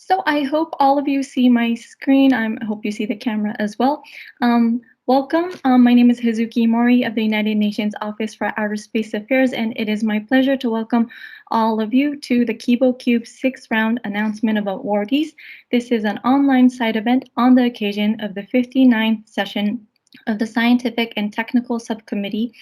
So I hope all of you see my screen. I hope you see the camera as well. Welcome. My name is Hazuki Mori of the United Nations Office for Outer Space Affairs, and it is my pleasure to welcome all of you to the KiboCUBE 6th round announcement of awardees. This is an online side event on the occasion of the 59th session of the Scientific and Technical Subcommittee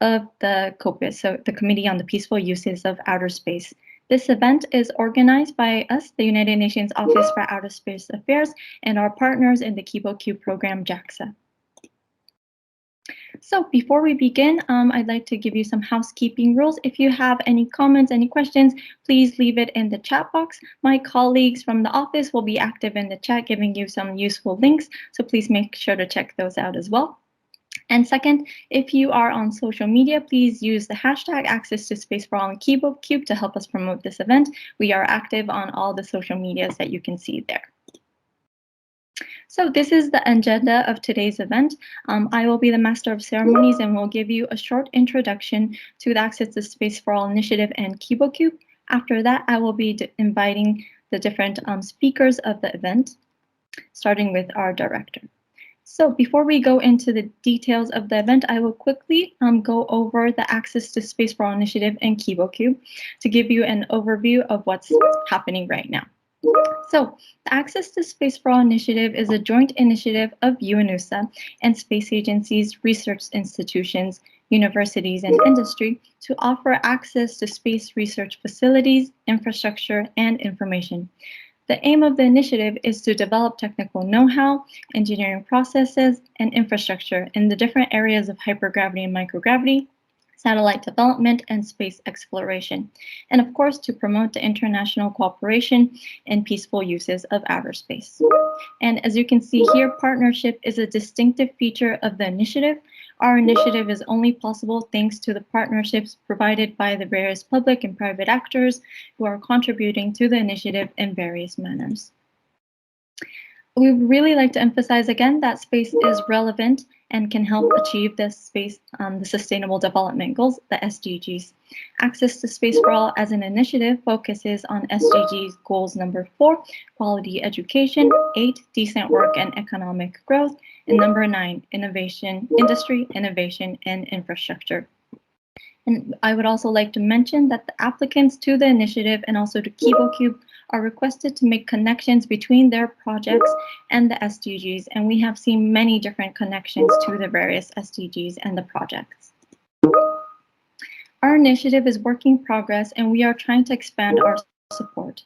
of the COPUOS, so the Committee on the Peaceful Uses of Outer Space. This event is organized by us, the United Nations Office for Outer Space Affairs, and our partners in the KiboCUBE program, JAXA. So before we begin, I'd like to give you some housekeeping rules. If you have any comments, any questions, please leave it in the chat box. My colleagues from the office will be active in the chat, giving you some useful links, so please make sure to check those out as well. And second, if you are on social media, please use the hashtag Access to Space for All in KiboCUBE to help us promote this event. We are active on all the social medias that you can see there. So this is the agenda of today's event. I will be the Master of Ceremonies and will give you a short introduction to the Access to Space for All initiative and KiboCUBE. After that, I will be inviting the different speakers of the event, starting with our director. So before we go into the details of the event, I will quickly go over the Access to Space for All initiative and KiboCUBE to give you an overview of what's happening right now. So the Access to Space for All initiative is a joint initiative of UNUSA and space agencies, research institutions, universities, and industry to offer access to space research facilities, infrastructure, and information. The aim of the initiative is to develop technical know-how, engineering processes, and infrastructure in the different areas of hypergravity and microgravity, satellite development, and space exploration, and of course to promote the international cooperation and peaceful uses of outer space. And as you can see here, partnership is a distinctive feature of the initiative. Our initiative is only possible thanks to the partnerships provided by the various public and private actors who are contributing to the initiative in various manners. We would really like to emphasize again that space is relevant and can help achieve the Sustainable Development Goals, the SDGs. Access to Space for All as an initiative focuses on SDGs goals number 4, quality education, 8, decent work and economic growth, and number 9, innovation, industry, innovation, and infrastructure. And I would also like to mention that the applicants to the initiative and also to KiboCUBE are requested to make connections between their projects and the SDGs, and we have seen many different connections to the various SDGs and the projects. Our initiative is work in progress, and we are trying to expand our support.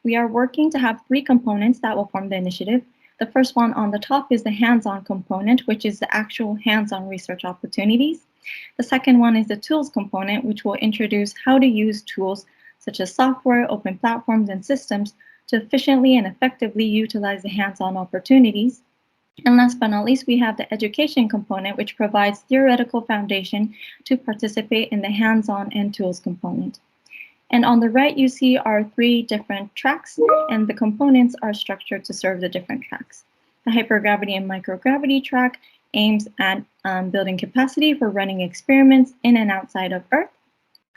We are working to have 3 components that will form the initiative. The first one on the top is the hands-on component, which is the actual hands-on research opportunities. The second one is the tools component, which will introduce how to use tools such as software, open platforms, and systems to efficiently and effectively utilize the hands-on opportunities. And last but not least, we have the education component, which provides theoretical foundation to participate in the hands-on and tools component. And on the right, you see our 3 different tracks, and the components are structured to serve the different tracks. The hypergravity and microgravity track aims at building capacity for running experiments in and outside of Earth.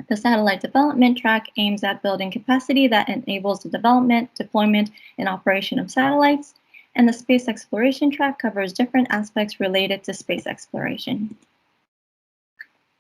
The satellite development track aims at building capacity that enables the development, deployment, and operation of satellites. And the space exploration track covers different aspects related to space exploration.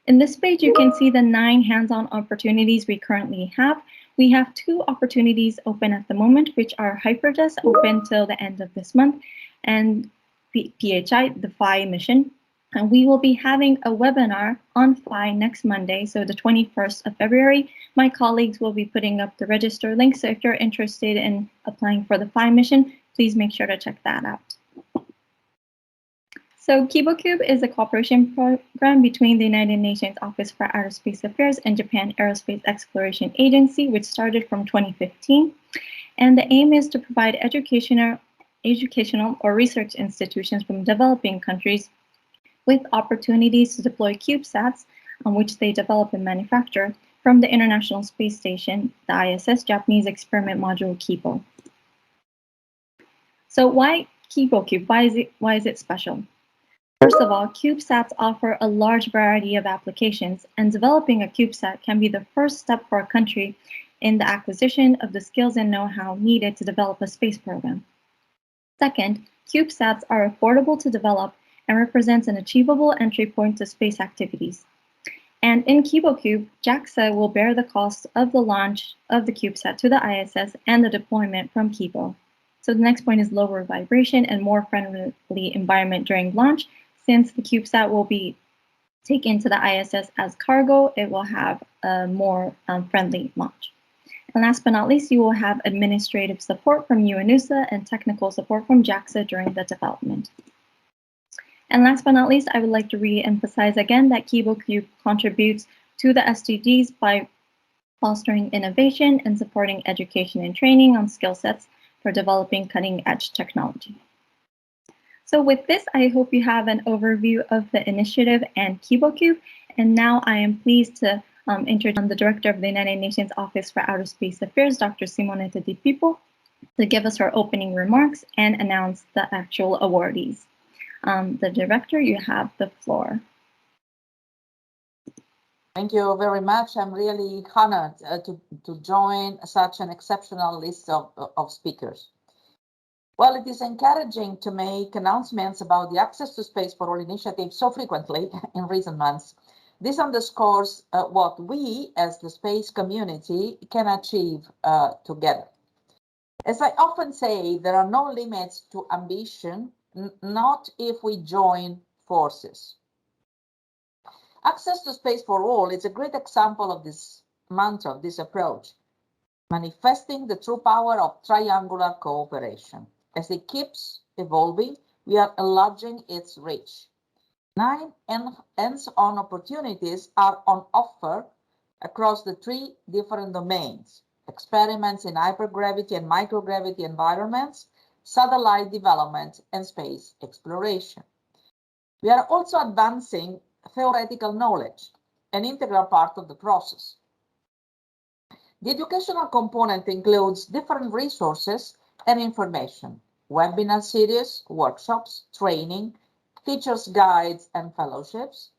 In this page, you can see the 9 hands-on opportunities we currently have. We have 2 opportunities open at the moment, which are HyperDesk, open till the end of this month, and PHI, the PHI mission. And we will be having a webinar on PHI next Monday, so the 21st of February. My colleagues will be putting up the register link, so if you're interested in applying for the PHI mission, please make sure to check that out. So KiboCUBE is a cooperation program between the United Nations Office for Outer Space Affairs and Japan Aerospace Exploration Agency, which started from 2015. And the aim is to provide educational or research institutions from developing countries with opportunities to deploy CubeSats, on which they develop and manufacture, from the International Space Station, the ISS Japanese Experiment Module KIBO. So why KiboCUBE? Why is it special? First of all, CubeSats offer a large variety of applications, and developing a CubeSat can be the first step for a country in the acquisition of the skills and know-how needed to develop a space program. Second, CubeSats are affordable to develop and represents an achievable entry point to space activities. And in KiboCUBE, JAXA will bear the cost of the launch of the CubeSat to the ISS and the deployment from Kibo. So the next point is lower vibration and more friendly environment during launch. Since the CubeSat will be taken to the ISS as cargo, it will have a more friendly launch. And last but not least, you will have administrative support from UNUSA and technical support from JAXA during the development. And last but not least, I would like to re-emphasize again that KiboCUBE contributes to the SDGs by fostering innovation and supporting education and training on skill sets for developing cutting-edge technology. So with this, I hope you have an overview of the initiative and KiboCUBE. And now I am pleased to introduce the Director of the United Nations Office for Outer Space Affairs, Dr. Simonetta Di Pippo, to give us her opening remarks and announce the actual awardees. The Director, you have the floor. Thank you very much. I'm really honored to join such an exceptional list of speakers. Well, it is encouraging to make announcements about the Access to Space for All initiative so frequently in recent months. This underscores what we as the space community can achieve together. As I often say, there are no limits to ambition, not if we join forces. Access to Space for All is a great example of this mantra, this approach, manifesting the true power of triangular cooperation. As it keeps evolving, we are enlarging its reach. 9 hands-on opportunities are on offer across the 3 different domains: experiments in hypergravity and microgravity environments, satellite development, and space exploration. We are also advancing theoretical knowledge, an integral part of the process. The educational component includes different resources and information, webinar series, workshops, training, teachers' guides, and fellowships.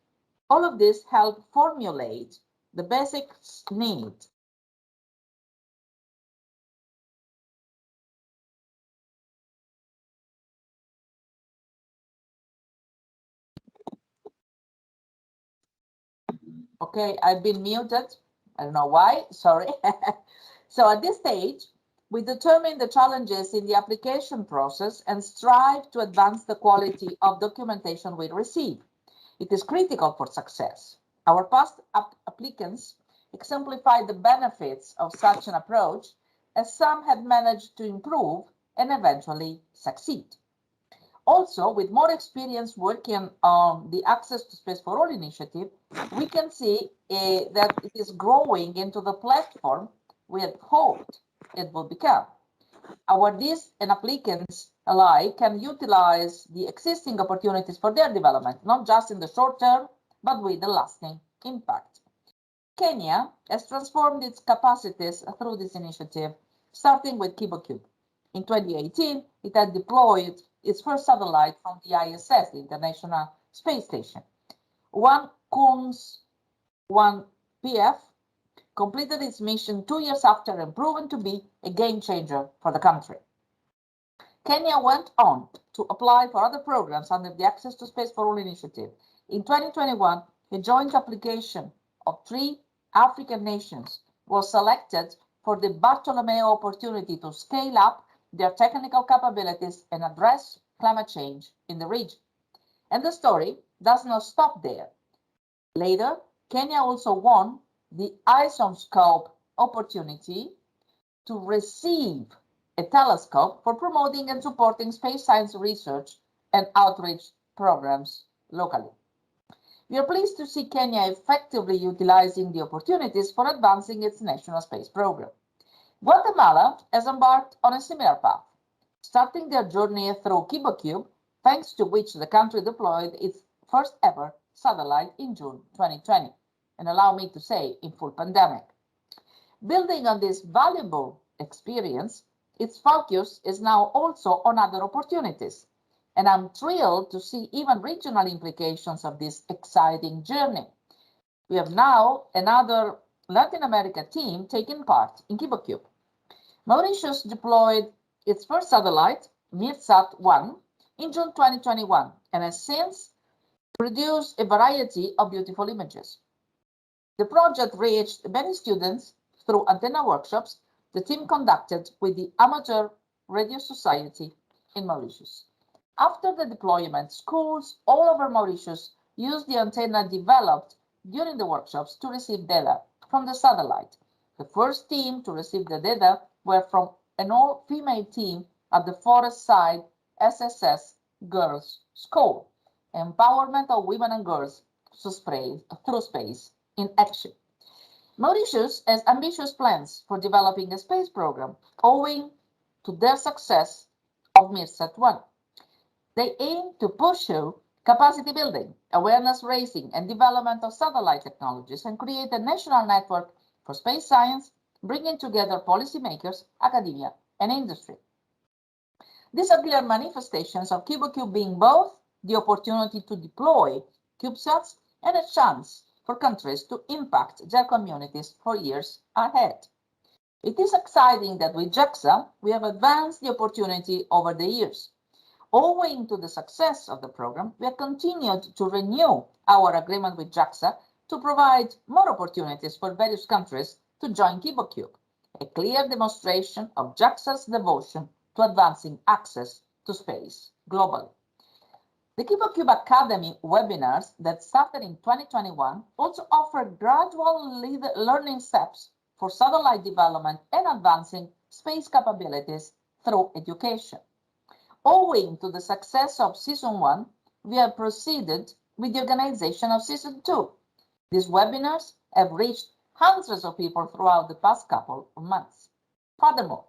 All of this help formulate the basic needs Okay, I've been muted. I don't know why, sorry. So at this stage, we determine the challenges in the application process and strive to advance the quality of documentation we receive. It is critical for success. Our past applicants exemplify the benefits of such an approach, as some have managed to improve and eventually succeed. Also, with more experience working on the Access to Space for All initiative, we can see that it is growing into the platform we had hoped it would become. Awardees and applicants alike can utilize the existing opportunities for their development, not just in the short term, but with a lasting impact. Kenya has transformed its capacities through this initiative, starting with KiboCUBE. In 2018, it had deployed its first satellite from the ISS, the International Space Station. One KUNS 1PF completed its mission 2 years after and proven to be a game changer for the country. Kenya went on to apply for other programs under the Access to Space for All initiative. In 2021, a joint application of 3 African nations was selected for the Bartolomeo opportunity to scale up their technical capabilities and address climate change in the region. And the story does not stop there. Later, Kenya also won the ISOMScope opportunity to receive a telescope for promoting and supporting space science research and outreach programs locally. We are pleased to see Kenya effectively utilizing the opportunities for advancing its national space program. Guatemala has embarked on a similar path, starting their journey through KiboCUBE, thanks to which the country deployed its first ever satellite in June 2020, and allow me to say, in full pandemic. Building on this valuable experience, its focus is now also on other opportunities, and I'm thrilled to see even regional implications of this exciting journey. We have now another Latin America team taking part in KiboCUBE. Mauritius deployed its first satellite, MeerSat-1, in June 2021 and has since produced a variety of beautiful images. The project reached many students through antenna workshops the team conducted with the Amateur Radio Society in Mauritius. After the deployment, schools all over Mauritius used the antenna developed during the workshops to receive data from the satellite. The first team to receive the data were from an all-female team at the Forest Side SSS Girls School, Empowerment of Women and Girls through Space in Action. Mauritius has ambitious plans for developing a space program owing to their success of MeerSat-1. They aim to pursue capacity building, awareness raising, and development of satellite technologies and create a national network for space science, bringing together policymakers, academia, and industry. These are clear manifestations of KiboCUBE being both the opportunity to deploy CubeSats and a chance for countries to impact their communities for years ahead. It is exciting that with JAXA, we have advanced the opportunity over the years. Owing to the success of the program, we have continued to renew our agreement with JAXA to provide more opportunities for various countries to join KiboCUBE, a clear demonstration of JAXA's devotion to advancing access to space globally. The KiboCUBE Academy webinars that started in 2021 also offer gradual learning steps for satellite development and advancing space capabilities through education. Owing to the success of Season 1, we have proceeded with the organization of Season 2. These webinars have reached hundreds of people throughout the past couple of months. Furthermore,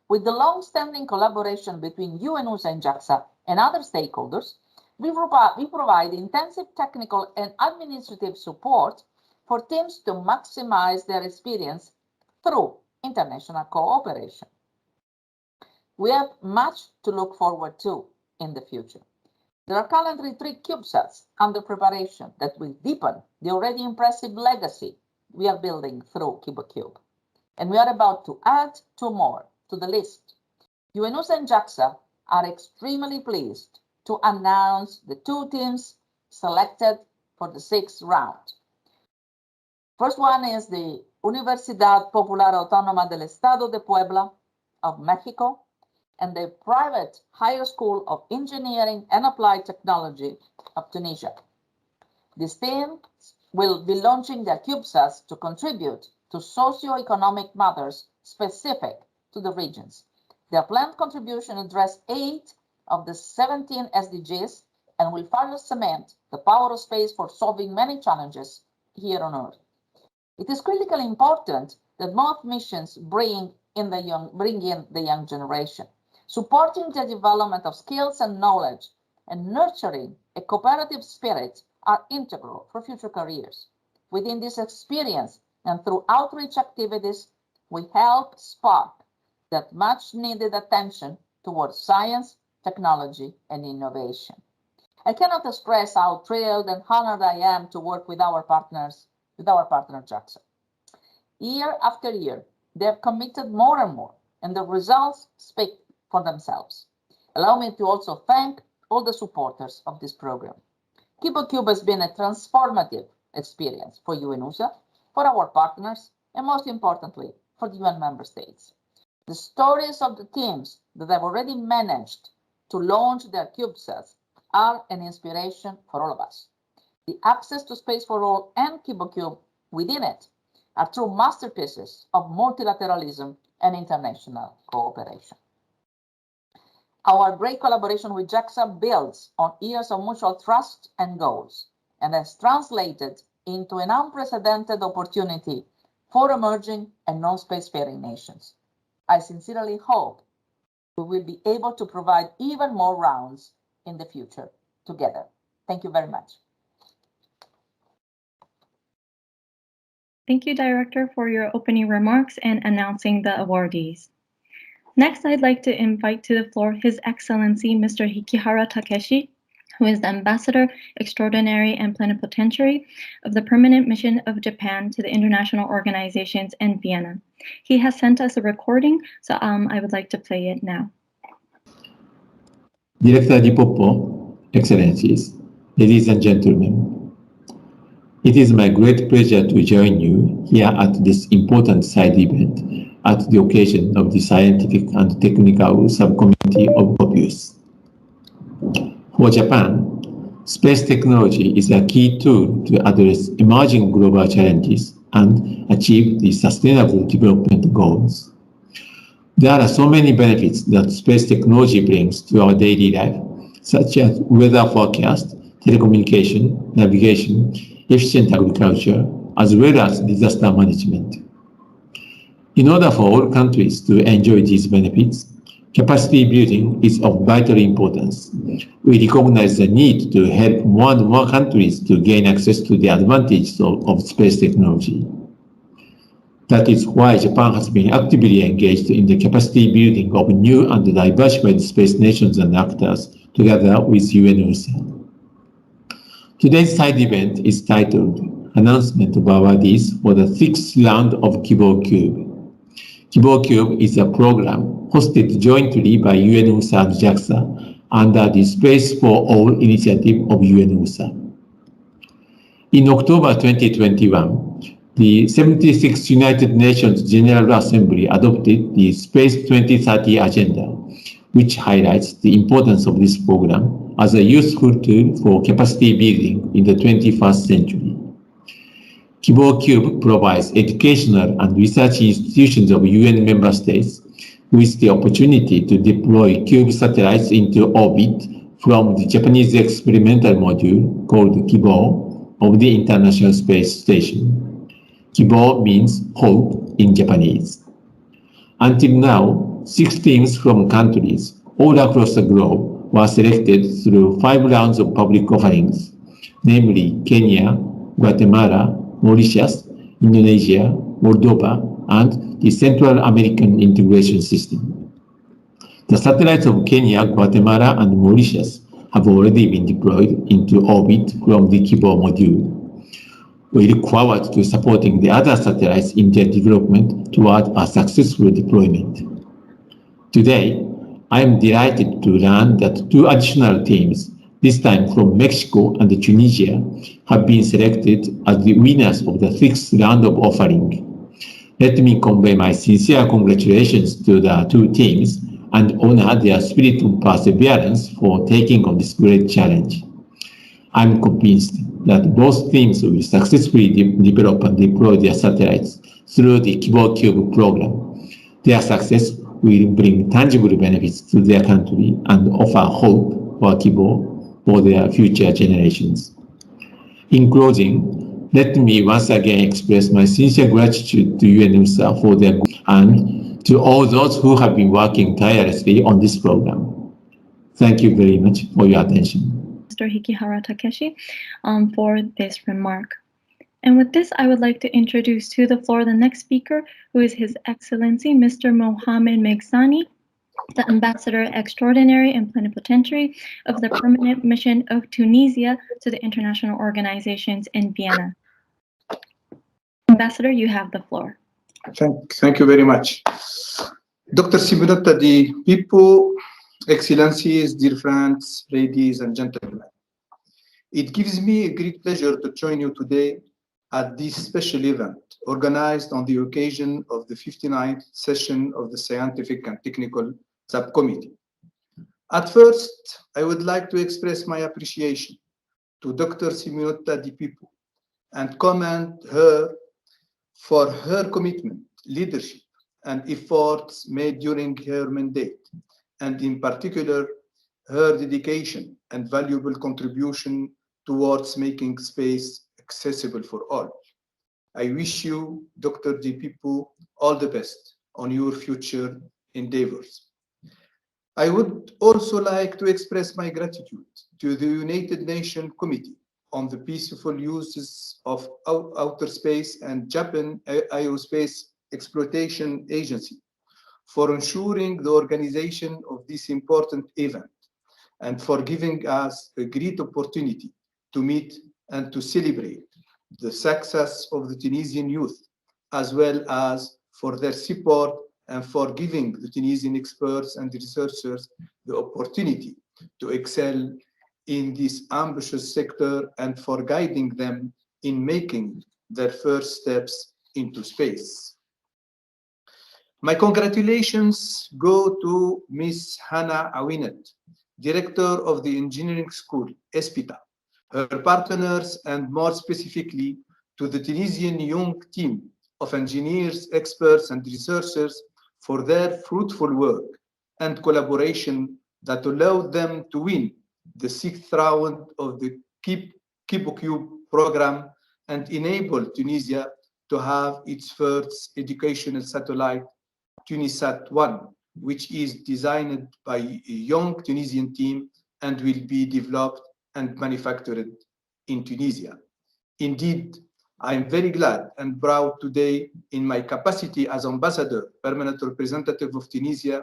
with the long-standing collaboration between UNUSA and JAXA and other stakeholders, we provide intensive technical and administrative support for teams to maximize their experience through international cooperation. We have much to look forward to in the future. There are currently 3 CubeSats under preparation that will deepen the already impressive legacy we are building through KiboCUBE. And we are about to add 2 more to the list. UNUSA and JAXA are extremely pleased to announce the 2 teams selected for the 6th round. First one is the Universidad Popular Autónoma del Estado de Puebla of Mexico and the private Higher School of Engineering and Applied Technology of Tunisia. These teams will be launching their CubeSats to contribute to socio-economic matters specific to the regions. Their planned contribution address 8 of the 17 SDGs and will further cement the power of space for solving many challenges here on Earth. It is critically important that both missions bring in the young generation. Supporting the development of skills and knowledge and nurturing a cooperative spirit are integral for future careers. Within this experience and through outreach activities, we help spark that much needed attention towards science, technology, and innovation. I cannot express how thrilled and honored I am to work with our partner JAXA. Year after year, they have committed more and more, and the results speak for themselves. Allow me to also thank all the supporters of this program. KiboCUBE has been a transformative experience for UNUSA, for our partners, and most importantly, for the UN member states. The stories of the teams that have already managed to launch their CubeSats are an inspiration for all of us. The Access to Space for All and KiboCUBE within it are true masterpieces of multilateralism and international cooperation. Our great collaboration with JAXA builds on years of mutual trust and goals and has translated into an unprecedented opportunity for emerging and non-spacefaring nations. I sincerely hope we will be able to provide even more rounds in the future together. Thank you very much. Thank you, Director, for your opening remarks and announcing the awardees. Next, I'd like to invite to the floor His Excellency Mr. Hikihara Takeshi, who is the Ambassador Extraordinary and Plenipotentiary of the Permanent Mission of Japan to the international organizations in Vienna. He has sent us a recording, so I would like to play it now. Director Di Poppo, Excellencies, ladies and gentlemen, it is my great pleasure to join you here at this important side event at the occasion of the Scientific and Technical Subcommittee of COPUOS. For Japan, space technology is a key tool to address emerging global challenges and achieve the Sustainable Development Goals. There are so many benefits that space technology brings to our daily life, such as weather forecast, telecommunication, navigation, efficient agriculture, as well as disaster management. In order for all countries to enjoy these benefits, capacity building is of vital importance. We recognize the need to help more and more countries to gain access to the advantages of space technology. That is why Japan has been actively engaged in the capacity building of new and diversified space nations and actors together with UNOSA. Today's side event is titled Announcement of Awardees for the 6th round of KiboCUBE. KiboCUBE is a program hosted jointly by UNOSA and JAXA under the Space for All initiative of UNOSA. In October 2021, the 76th United Nations General Assembly adopted the Space 2030 Agenda, which highlights the importance of this program as a useful tool for capacity building in the 21st century. KiboCUBE provides educational and research institutions of UN member states with the opportunity to deploy CUBE satellites into orbit from the Japanese experimental module called Kibo of the International Space Station. Kibo means hope in Japanese. Until now, 6 teams from countries all across the globe were selected through 5 rounds of public offerings, namely Kenya, Guatemala, Mauritius, Indonesia, Moldova, and the Central American Integration System. The satellites of Kenya, Guatemala, and Mauritius have already been deployed into orbit from the Kibo module. We look forward to supporting the other satellites in their development toward a successful deployment. Today, I am delighted to learn that 2 additional teams, this time from Mexico and Tunisia, have been selected as the winners of the 6th round of offering. Let me convey my sincere congratulations to the 2 teams and honor their spirit of perseverance for taking on this great challenge. I'm convinced that both teams will successfully develop and deploy their satellites through the KiboCUBE program. Their success will bring tangible benefits to their country and offer hope for Kibo for their future generations. In closing, let me once again express my sincere gratitude to UNOSA for their good and to all those who have been working tirelessly on this program. Thank you very much for your attention. Mr. Hikihara Takeshi for this remark. And with this, I would like to introduce to the floor the next speaker, who is His Excellency Mr. Mohamed Meghsani, the Ambassador Extraordinary and Plenipotentiary of the Permanent Mission of Tunisia to the international organizations in Vienna. Ambassador, you have the floor. Thank you very much. Dr. Simonetta Di Pippo, Excellencies, dear friends, ladies and gentlemen. It gives me a great pleasure to join you today at this special event organized on the occasion of the 59th session of the Scientific and Technical Subcommittee. At first, I would like to express my appreciation to Dr. Simonetta Di Pippo and commend her for her commitment, leadership, and efforts made during her mandate, and in particular, her dedication and valuable contribution towards making space accessible for all. I wish you, Dr. Di Pippo, all the best on your future endeavors. I would also like to express my gratitude to the United Nations Committee on the Peaceful Uses of Outer Space and Japan Aerospace Exploitation Agency for ensuring the organization of this important event and for giving us a great opportunity to meet and to celebrate the success of the Tunisian youth, as well as for their support and for giving the Tunisian experts and researchers the opportunity to excel in this ambitious sector and for guiding them in making their first steps into space. My congratulations go to Ms. Hannah Awinet, Director of the Engineering School, ESPITA, her partners, and more specifically to the Tunisian young team of engineers, experts, and researchers for their fruitful work and collaboration that allowed them to win the 6th round of the KiboCUBE program and enable Tunisia to have its first educational satellite, TuniSat-1, which is designed by a young Tunisian team and will be developed and manufactured in Tunisia. Indeed, I am very glad and proud today in my capacity as ambassador, permanent representative of Tunisia,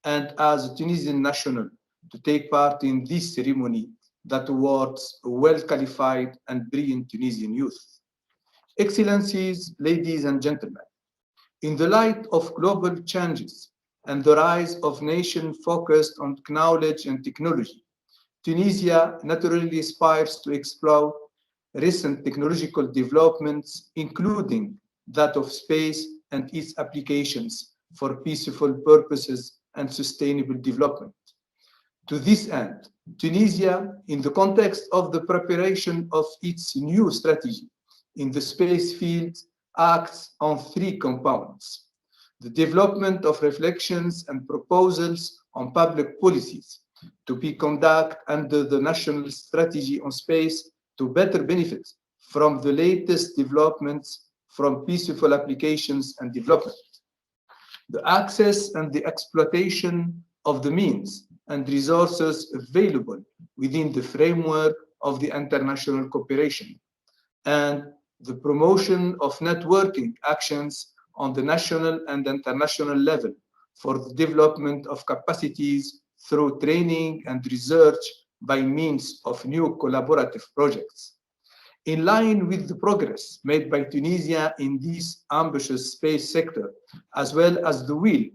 and as a Tunisian national to take part in this ceremony that awards a well-qualified and brilliant Tunisian youth. Excellencies, ladies and gentlemen, in the light of global changes and the rise of nations focused on knowledge and technology, Tunisia naturally aspires to explore recent technological developments, including that of space and its applications for peaceful purposes and sustainable development. To this end, Tunisia, in the context of the preparation of its new strategy in the space field, acts on 3 components: the development of reflections and proposals on public policies to be conducted under the national strategy on space to better benefit from the latest developments from peaceful applications and development, the access and the exploitation of the means and resources available within the framework of the international cooperation, and the promotion of networking actions on the national and international level for the development of capacities through training and research by means of new collaborative projects. In line with the progress made by Tunisia in this ambitious space sector, as well as the will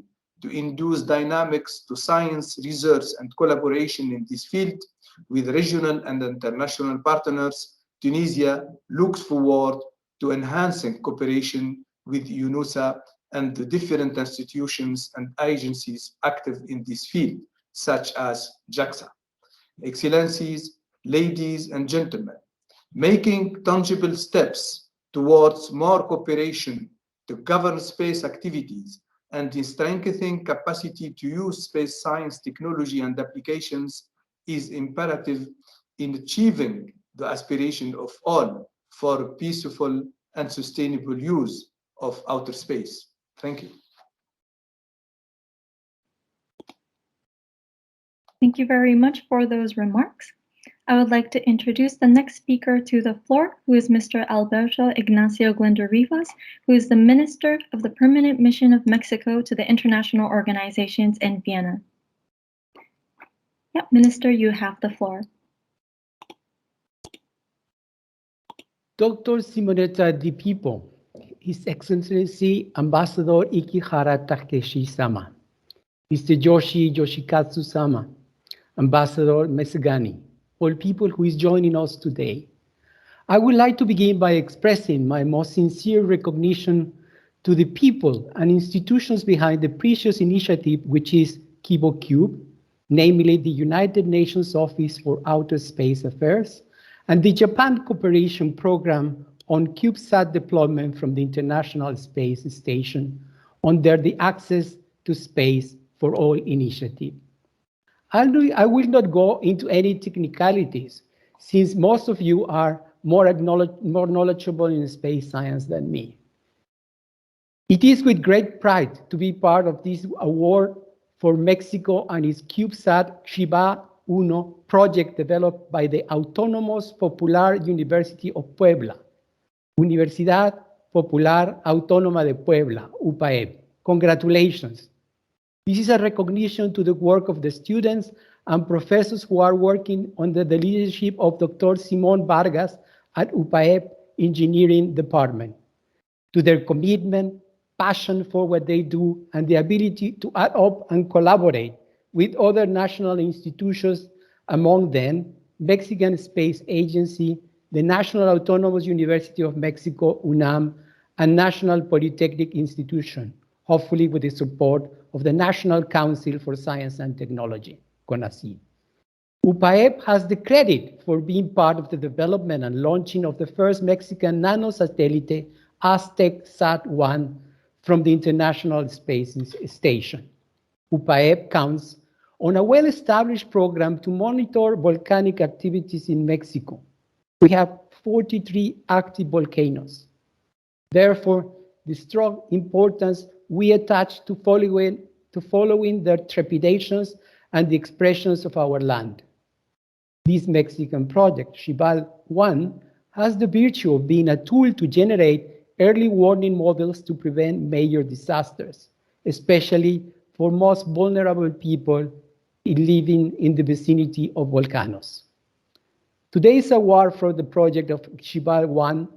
to induce dynamics to science, research, and collaboration in this field with regional and international partners, Tunisia looks forward to enhancing cooperation with UNOSA and the different institutions and agencies active in this field, such as JAXA. Excellencies, ladies and gentlemen, making tangible steps towards more cooperation to govern space activities and in strengthening capacity to use space science, technology, and applications is imperative in achieving the aspiration of all for peaceful and sustainable use of outer space. Thank you. Thank you very much for those remarks. I would like to introduce the next speaker to the floor, who is Mr. Alberto Ignacio Glenda Rivas, who is the Minister of the Permanent Mission of Mexico to the international organizations in Vienna. Yeah, Minister, you have the floor. Dr. Simonetta Di Pipo, His Excellency Ambassador Ikihara Takeshi-sama, Mr. Yoshikatsu-sama, Ambassador Mesagani, all people who is joining us today. I would like to begin by expressing my most sincere recognition to the people and institutions behind the precious initiative which is KiboCUBE, namely the United Nations Office for Outer Space Affairs and the Japan Cooperation Program on CubeSat deployment from the International Space Station under the Access to Space for All initiative. I will not go into any technicalities, since most of you are more knowledgeable in space science than me. It is with great pride to be part of this award for Mexico and its CubeSat Shiba Uno project developed by the Autonomous Popular University of Puebla, Universidad Popular Autónoma de Puebla, UPAEP. Congratulations. This is a recognition to the work of the students and professors who are working under the leadership of Dr. Simon Vargas at UPAEP Engineering Department. To their commitment, passion for what they do, and the ability to add up and collaborate with other national institutions, among them Mexican Space Agency, the National Autonomous University of Mexico, UNAM, and National Polytechnic Institution, hopefully with the support of the National Council for Science and Technology, CONACYT. UPAEP has the credit for being part of the development and launching of the first Mexican nanosatellite, Aztec Sat-1, from the International Space Station. UPAEP counts on a well-established program to monitor volcanic activities in Mexico. We have 43 active volcanoes. Therefore, the strong importance we attach to following their trepidations and the expressions of our land. This Mexican project, Xibal-1, has the virtue of being a tool to generate early warning models to prevent major disasters, especially for most vulnerable people living in the vicinity of volcanoes. Today's award for the project of Xibal-1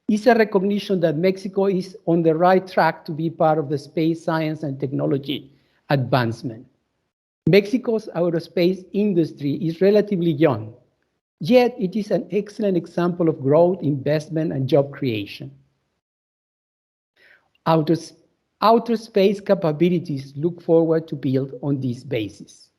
is a recognition that Mexico is on the right track to be part of the space science and technology advancement. Mexico's aerospace industry is relatively young, yet it is an excellent example of growth, investment, and job creation. Outer space capabilities look forward to build on this basis.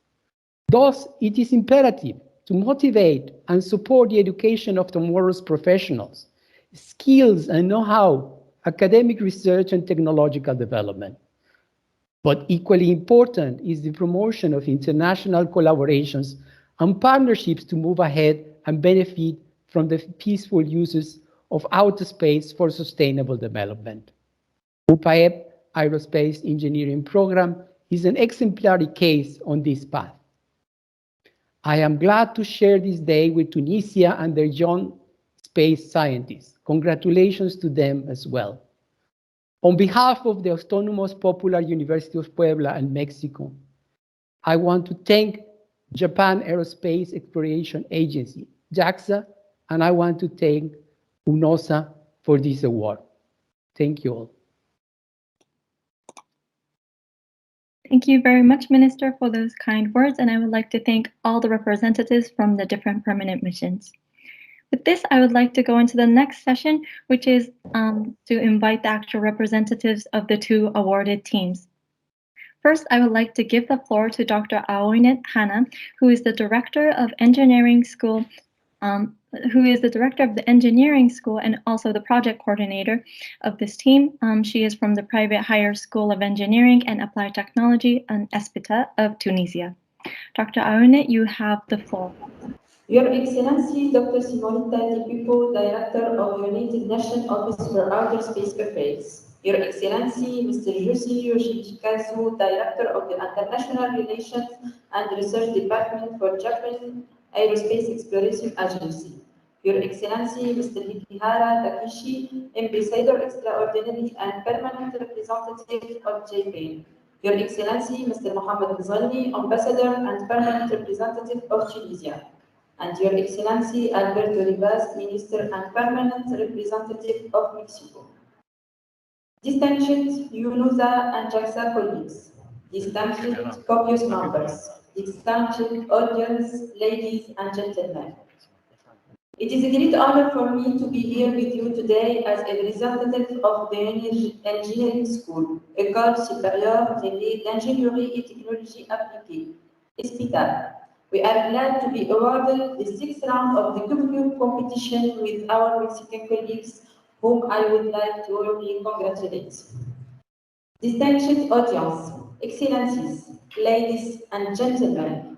Thus, it is imperative to motivate and support the education of tomorrow's professionals, skills and know-how, academic research and technological development. But equally important is the promotion of international collaborations and partnerships to move ahead and benefit from the peaceful uses of outer space for sustainable development. UPAEP Aerospace Engineering Program is an exemplary case on this path. I am glad to share this day with Tunisia and their young space scientists. Congratulations to them as well. On behalf of the Autonomous Popular University of Puebla and Mexico, I want to thank Japan Aerospace Exploration Agency, JAXA, and I want to thank UNOSA for this award. Thank you all. Thank you very much, Minister, for those kind words, and I would like to thank all the representatives from the different permanent missions. With this, I would like to go into the next session, which is to invite the actual representatives of the two awarded teams. First, I would like to give the floor to Dr. Aoinet Hannah, who is the Director of Engineering School, and also the project coordinator of this team. She is from the Private Higher School of Engineering and Applied Technology and ESPITA of Tunisia. Dr. Aoinet, you have the floor. Your Excellency, Dr. Simonetta Di Pippo, Director of United Nations Office for Outer Space Affairs. Your Excellency, Mr. Joshi Yoshikazu, Director of the International Relations and Research Department for Japan Aerospace Exploration Agency. Your Excellency, Mr. Hikihara Takeshi, Ambassador Extraordinary and Permanent Representative of Japan. Your Excellency, Mr. Mohammed Ghazali, Ambassador and Permanent Representative of Tunisia. And Your Excellency, Alberto Rivas, Minister and Permanent Representative of Mexico. Distinguished UNOSA and JAXA colleagues, distinguished COPUOS members, distinguished audience, ladies and gentlemen. It is a great honor for me to be here with you today as a representative of the Engineering School, École Supérieure d'Ingénierie et Technologie Appliquée, ESPITA. We are glad to be awarded the 6th round of the KiboCUBE competition with our Mexican colleagues, whom I would like to warmly congratulate. Distinguished audience, excellencies, ladies and gentlemen,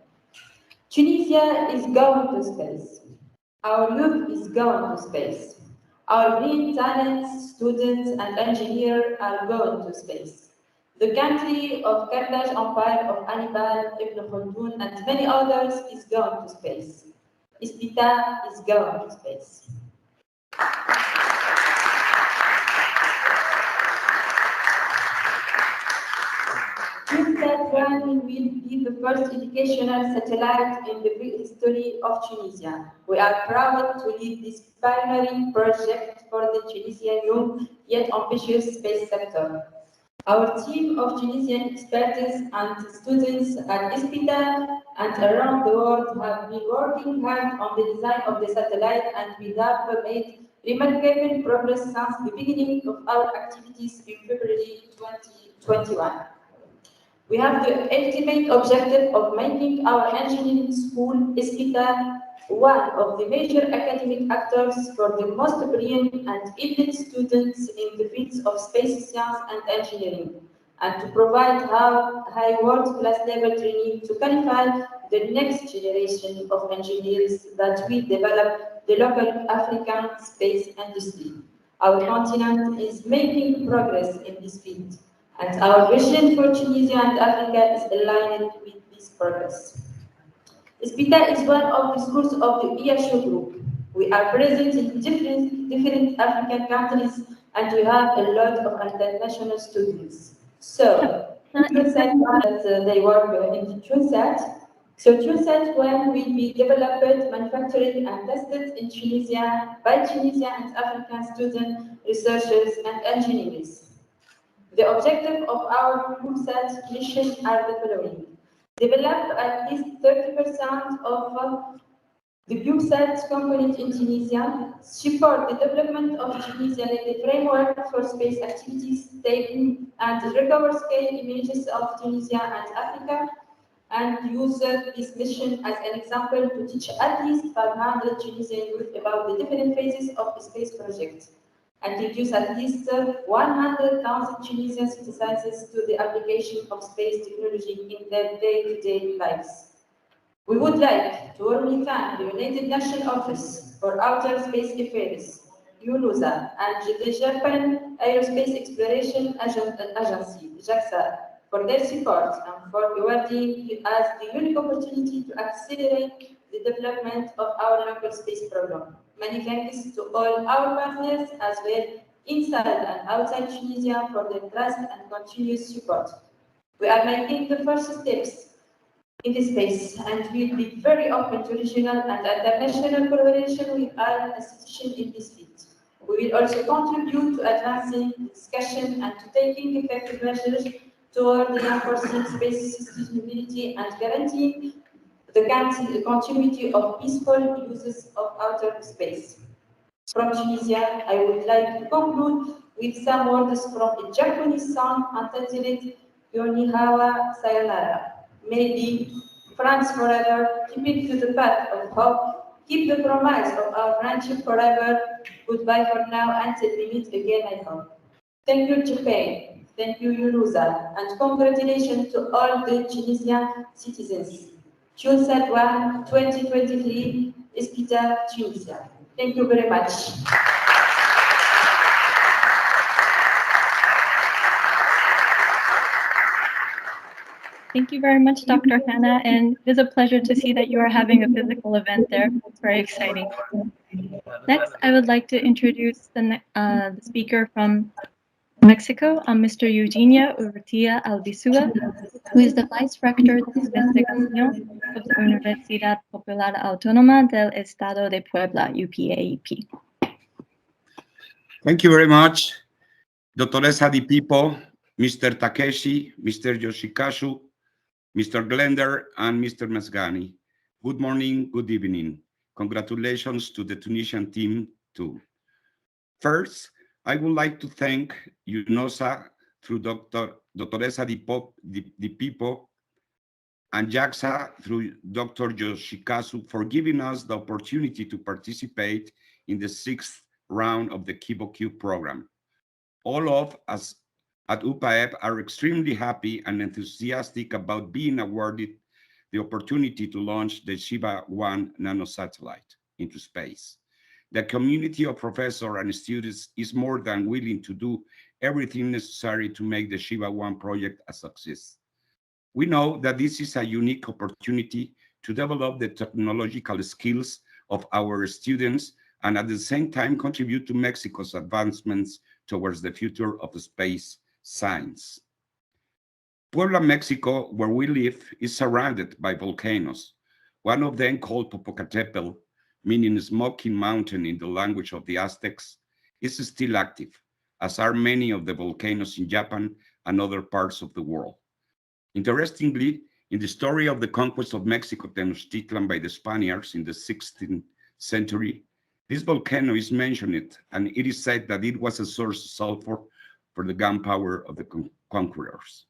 Tunisia is going to space. Our youth is going to space. Our green talents, students, and engineers are going to space. The country of Carthage Empire of Hannibal, Ibn Khaldun, and many others is going to space. ESPITA is going to space. You said One will be the first educational satellite in the history of Tunisia. We are proud to lead this pioneering project for the Tunisian young yet ambitious space sector. Our team of Tunisian experts and students at STSC and around the world have been working hard on the design of the satellite, and we have made remarkable progress since the beginning of our activities in February 2021. We have the ultimate objective of making our engineering school, STSC, one of the major academic actors for the most brilliant and elite students in the fields of space science and engineering, and to provide high world-class level training to qualify the next generation of engineers that will develop the local African space industry. Our continent is making progress in this field, and our vision for Tunisia and Africa is aligned with this progress. SPITA is one of the schools of the ESU group. We are present in different African countries, and we have a lot of international students. So, they work in the TUNSAT. So TUNSAT 1 will be developed, manufactured, and tested in Tunisia by Tunisian and African students, researchers, and engineers. The objective of our TUNSAT mission are the following: develop at least 30% of the CubeSat component in Tunisia, support the development of Tunisia the framework for space activities, taking and recover scale images of Tunisia and Africa, and use this mission as an example to teach at least 500 Tunisian youth about the different phases of the space project, and introduce at least 100,000 Tunisian citizens to the application of space technology in their day-to-day lives. We would like to warmly thank the United Nations Office for Outer Space Affairs, UNOSA, and the Japan Aerospace Exploration Agency, JAXA, for their support and for awarding us the unique opportunity to accelerate the development of our local space program. Many thanks to all our partners as well inside and outside Tunisia for their trust and continuous support. We are making the first steps in this space and will be very open to regional and international collaboration with our institutions in this field. We will also contribute to advancing discussion and to taking effective measures toward reinforcing space sustainability and guaranteeing the continuity of peaceful uses of outer space. From Tunisia, I would like to conclude with some words from a Japanese song entitled Yonihawa Sayonara. Maybe France forever, keeping to the path of hope, keep the promise of our friendship forever. Goodbye for now until we meet again, I hope. Thank you, Japan. Thank you, UNOSA, and congratulations to all the Tunisian citizens. TUNSAT 1 2023, SPITA, Tunisia. Thank you very much. Thank you very much, Dr. Hannah, and it is a pleasure to see that you are having a physical event there. It's very exciting. Next, I would like to introduce the speaker from Mexico, Mr. Eugenio Urrutia Albizua, who is the Vice Rector de Investigación of the Universidad Popular Autónoma del Estado de Puebla, UPAEP. Thank you very much, Doctoressa di Pipo, Mr. Takeshi, Mr. Yoshikazu, Mr. Glender, and Mr. Mesgani. Good morning, good evening. Congratulations to the Tunisian team too. First, I would like to thank UNOSA through Doctoressa di Pipo and JAXA through Dr. Yoshikazu for giving us the opportunity to participate in the 6th round of the KiboCUBE program. All of us at UPAEP are extremely happy and enthusiastic about being awarded the opportunity to launch the Shiva-1 nanosatellite into space. The community of professors and students is more than willing to do everything necessary to make the Shiva-1 project a success. We know that this is a unique opportunity to develop the technological skills of our students and at the same time contribute to Mexico's advancements towards the future of space science. Puebla, Mexico, where we live, is surrounded by volcanoes. One of them, called Popocatépetl, meaning smoking mountain in the language of the Aztecs, is still active, as are many of the volcanoes in Japan and other parts of the world. Interestingly, in the story of the conquest of Mexico Tenochtitlan by the Spaniards in the 16th century, this volcano is mentioned, and it is said that it was a source of sulfur for the gunpowder of the conquerors.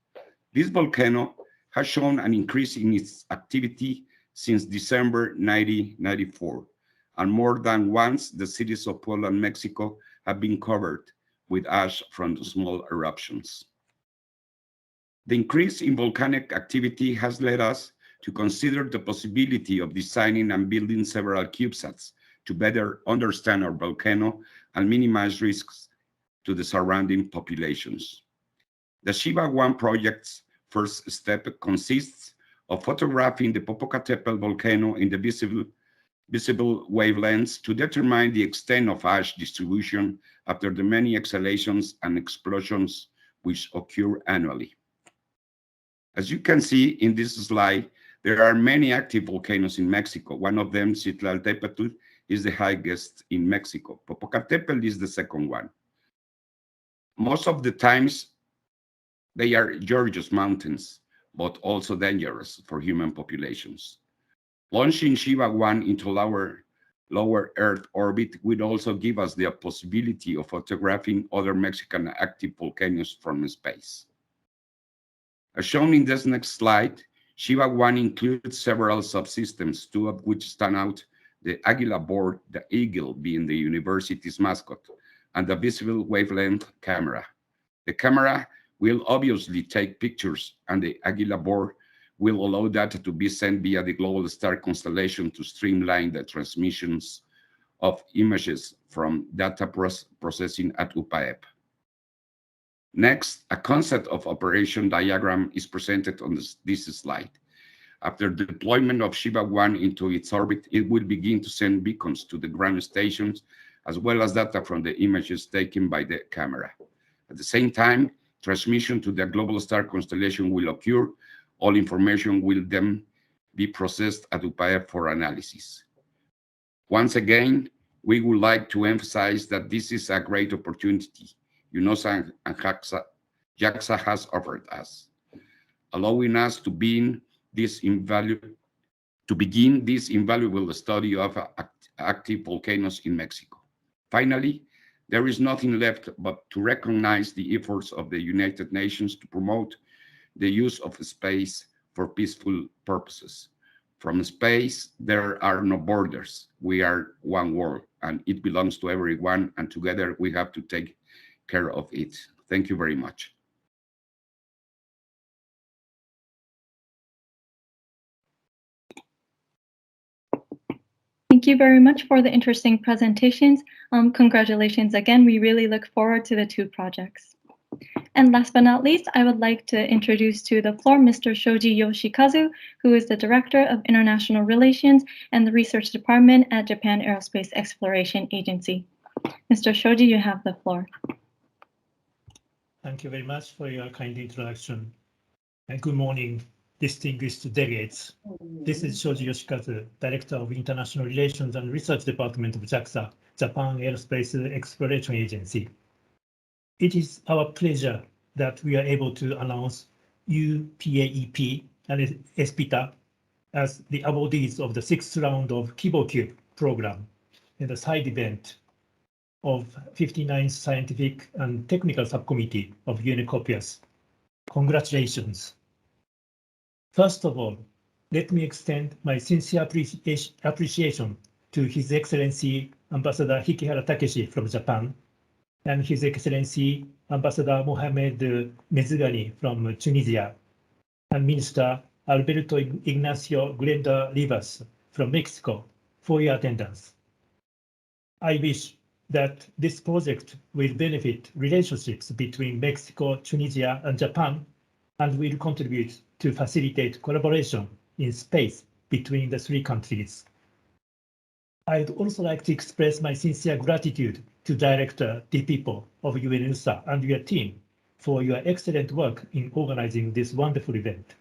This volcano has shown an increase in its activity since December 1994, and more than once the cities of Puebla and Mexico have been covered with ash from the small eruptions. The increase in volcanic activity has led us to consider the possibility of designing and building several CubeSats to better understand our volcano and minimize risks to the surrounding populations. The Shiba-1 project's first step consists of photographing the Popocatépetl volcano in the visible wavelengths to determine the extent of ash distribution after the many exhalations and explosions which occur annually. As you can see in this slide, there are many active volcanoes in Mexico. One of them, Citlaltépetl, is the highest in Mexico. Popocatépetl is the second one. Most of the times, they are gorgeous mountains, but also dangerous for human populations. Launching Shiba-1 into lower Earth orbit would also give us the possibility of photographing other Mexican active volcanoes from space. As shown in this next slide, Shiba-1 includes several subsystems, two of which stand out: the Águila board, the eagle being the university's mascot, and the visible wavelength camera. The camera will obviously take pictures, and the Águila board will allow data to be sent via the global star constellation to streamline the transmissions of images from data processing at UPAEP. Next, a concept of operation diagram is presented on this slide. After the deployment of Shiba-1 into its orbit, it will begin to send beacons to the ground stations, as well as data from the images taken by the camera. At the same time, transmission to the global star constellation will occur. All information will then be processed at UPAEP for analysis. Once again, we would like to emphasize that this is a great opportunity UNOSA and JAXA has offered us, allowing us to begin this invaluable study of active volcanoes in Mexico. Finally, there is nothing left but to recognize the efforts of the United Nations to promote the use of space for peaceful purposes. From space, there are no borders. We are one world, and it belongs to everyone, and together we have to take care of it. Thank you very much. Thank you very much for the interesting presentations. Congratulations again. We really look forward to the two projects. And last but not least, I would like to introduce to the floor Mr. Shoji Yoshikazu, who is the Director of International Relations and the Research Department at Japan Aerospace Exploration Agency. Mr. Shoji, you have the floor. Thank you very much for your kind introduction. And good morning, distinguished delegates. This is Shoji Yoshikazu, Director of International Relations and Research Department of JAXA, Japan Aerospace Exploration Agency. It is our pleasure that we are able to announce UPAEP and ESPITA as the awardees of the 6th round of KiboCUBE program in the side event of 59th Scientific and Technical Subcommittee of COPUOS. Congratulations. First of all, let me extend my sincere appreciation to His Excellency Ambassador Hikihara Takeshi from Japan, and His Excellency Ambassador Mohamed Mezgani from Tunisia, and Minister Alberto Ignacio Glenda Rivas from Mexico for your attendance. I wish that this project will benefit relationships between Mexico, Tunisia, and Japan, and will contribute to facilitate collaboration in space between the three countries. I'd also like to express my sincere gratitude to Director DPIPO of UNUSA and your team for your excellent work in organizing this wonderful event.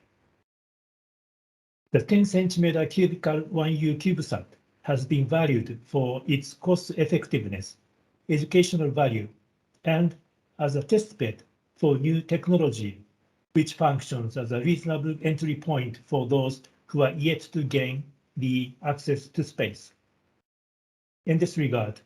The 10-centimeter cubical 1U CubeSat has been valued for its cost-effectiveness, educational value, and as a testbed for new technology, which functions as a reasonable entry point for those who are yet to gain the access to space. In this regard,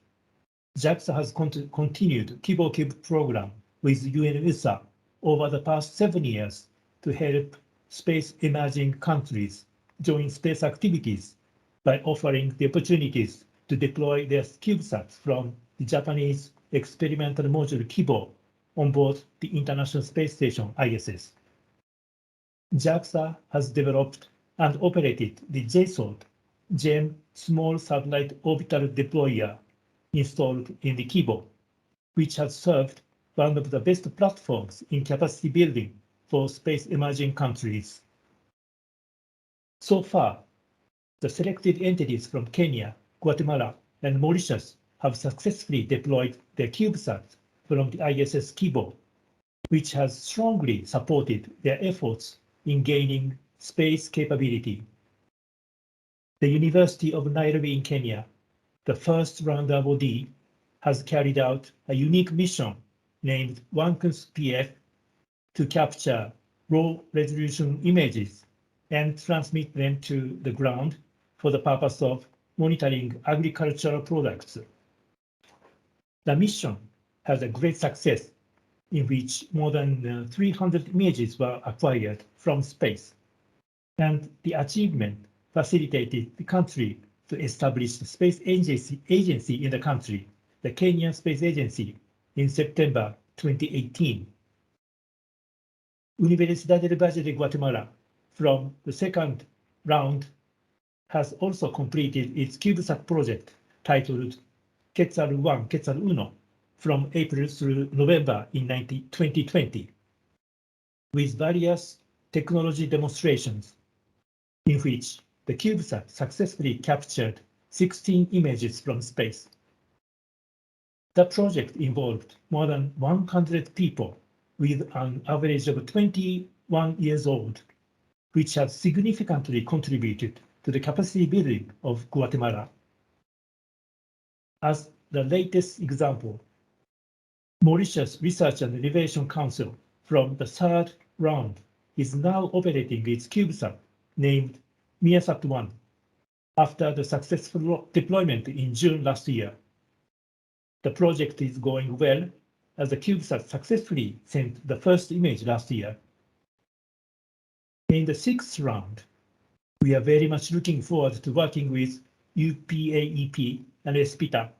JAXA has continued KiboCUBE program with UN-USA over the past 7 years to help space emerging countries join space activities by offering the opportunities to deploy their CubeSats from the Japanese experimental module Kibo on board the International Space Station ISS. JAXA has developed and operated the JSOD, GEM Small Satellite Orbital Deployer, installed in the Kibo, which has served one of the best platforms in capacity building for space emerging countries. So far, the selected entities from Kenya, Guatemala, and Mauritius have successfully deployed their CubeSats from the ISS Kibo, which has strongly supported their efforts in gaining space capability. The University of Nairobi in Kenya, the first round awardee, has carried out a unique mission named OneCUSPF to capture low-resolution images and transmit them to the ground for the purpose of monitoring agricultural products. The mission has a great success in which more than 300 images were acquired from space, and the achievement facilitated the country to establish the space agency in the country, the Kenyan Space Agency, in September 2018. Universidad del Valle de Guatemala, from the second round, has also completed its CubeSat project titled Quetzal 1, Quetzal Uno, from April through November in 2020, with various technology demonstrations in which the CubeSat successfully captured 16 images from space. The project involved more than 100 people with an average of 21 years old, which has significantly contributed to the capacity building of Guatemala. As the latest example, Mauritius Research and Innovation Council from the third round is now operating its CubeSat named MIASat-1 after the successful deployment in June last year. The project is going well as the CubeSat successfully sent the first image last year. In the sixth round, we are very much looking forward to working with UPAEP and ESPITA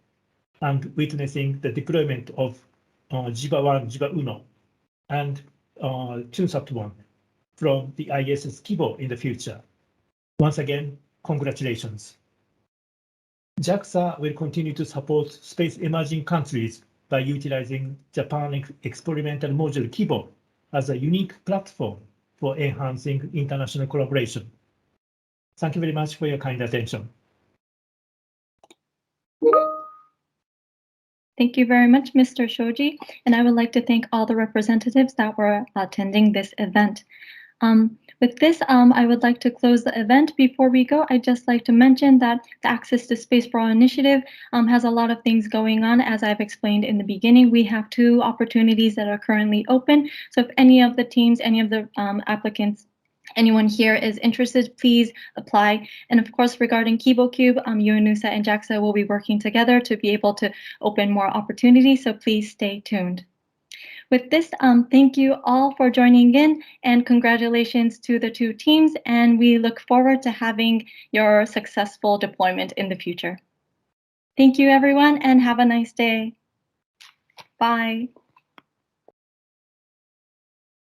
and witnessing the deployment of JIBA-1, JIBA-UNO, and TUNSAT-1 from the ISS Kibo in the future. Once again, congratulations. JAXA will continue to support space emerging countries by utilizing Japan Experimental Module Kibo as a unique platform for enhancing international collaboration. Thank you very much for your kind attention. Thank you very much, Mr. Shoji, and I would like to thank all the representatives that were attending this event. With this, I would like to close the event. Before we go, I'd just like to mention that the Access to Space for All initiative has a lot of things going on. As I've explained in the beginning, we have 2 opportunities that are currently open. So if any of the teams, any of the applicants, anyone here is interested, please apply. And of course, regarding KiboCUBE, UNUSA and JAXA will be working together to be able to open more opportunities, so please stay tuned. With this, thank you all for joining in, and congratulations to the 2 teams, and we look forward to having your successful deployment in the future. Thank you, everyone, and have a nice day. Bye.